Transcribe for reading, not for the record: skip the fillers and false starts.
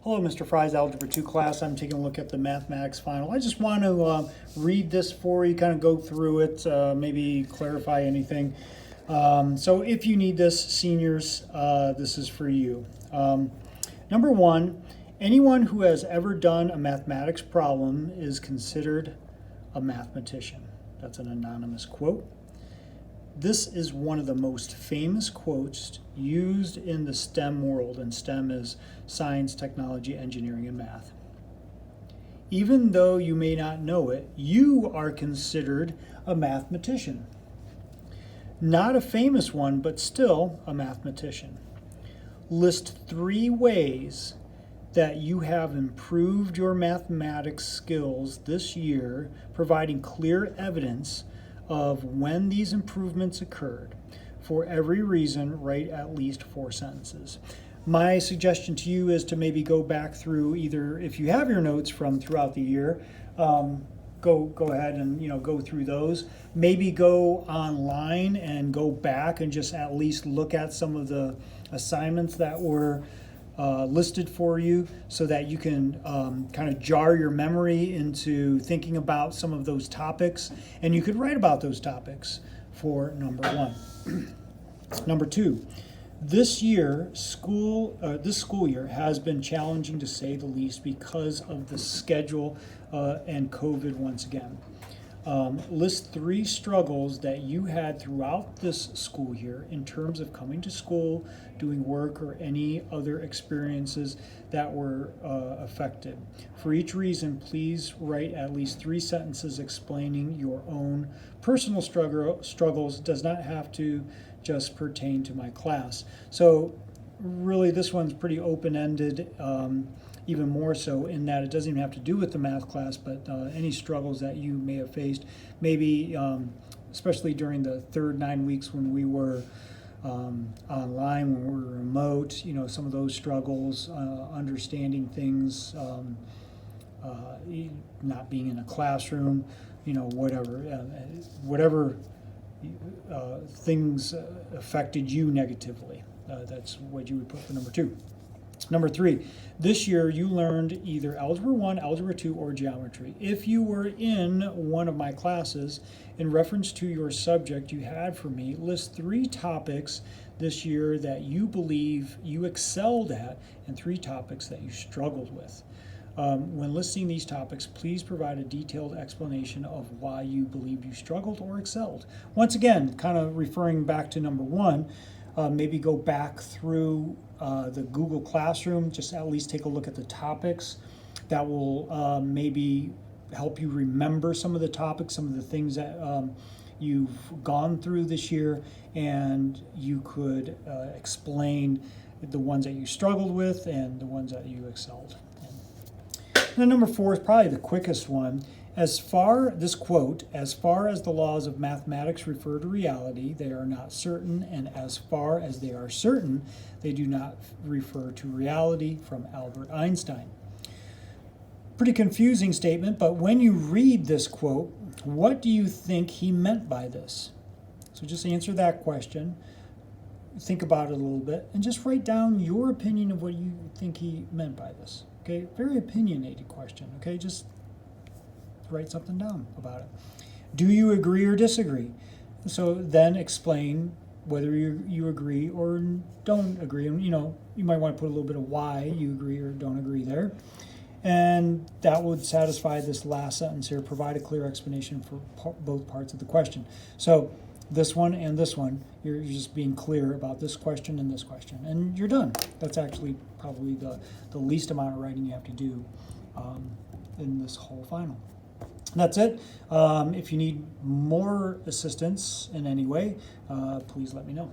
Hello, Mr. Fry's Algebra 2 class. I'm taking a look at the mathematics final. I just want to read this for you, kind of go through it, maybe clarify anything. So if you need this, seniors, this is for you. Number one, anyone who has ever done a mathematics problem is considered a mathematician. That's an anonymous quote. This is one of the most famous quotes used in the STEM world, and STEM is science, technology, engineering, and math. Even though you may not know it, you are considered a mathematician. Not a famous one, but still a mathematician. List 3 ways that you have improved your mathematics skills this year, providing clear evidence of when these improvements occurred. For every reason, write at least 4 sentences. My suggestion to you is to maybe go back through, either if you have your notes from throughout the year, go ahead and go through those. Maybe go online and go back and just at least look at some of the assignments that were listed for you, so that you can kind of jar your memory into thinking about some of those topics, and you could write about those topics for number 1. Number 2, this school year has been challenging, to say the least, because of the schedule and COVID once again. List 3 struggles that you had throughout this school year in terms of coming to school, doing work, or any other experiences that were affected. For each reason, please write at least 3 sentences explaining your own personal struggles. It does not have to just pertain to my class. So really, this one's pretty open-ended. Even more so in that it doesn't even have to do with the math class, but any struggles that you may have faced, maybe especially during the third 9 weeks when we were online, when we were remote, some of those struggles, understanding things, not being in a classroom, whatever things affected you negatively. That's what you would put for number 2. Number 3, this year you learned either Algebra 1, Algebra 2, or Geometry. If you were in one of my classes, in reference to your subject you had for me, list 3 topics this year that you believe you excelled at, and 3 topics that you struggled with. When listing these topics, please provide a detailed explanation of why you believe you struggled or excelled. Once again, kind of referring back to number 1, maybe go back through the Google Classroom, just at least take a look at the topics. That will maybe help you remember some of the topics, some of the things that you've gone through this year, and you could explain the ones that you struggled with and the ones that you excelled in. And then number 4 is probably the quickest one. This quote, as far as the laws of mathematics refer to reality, they are not certain, and as far as they are certain, they do not refer to reality, from Albert Einstein. Pretty confusing statement, but when you read this quote, what do you think he meant by this? So just answer that question, think about it a little bit, and just write down your opinion of what you think he meant by this. Okay, very opinionated question. Okay, just write something down about it. Do you agree or disagree? So then explain whether you agree or don't agree. And you might want to put a little bit of why you agree or don't agree there. And that would satisfy this last sentence here. Provide a clear explanation for both parts of the question. So this one and this one, you're just being clear about this question and this question, and you're done. That's actually probably the least amount of writing you have to do in this whole final. That's it. If you need more assistance in any way, please let me know.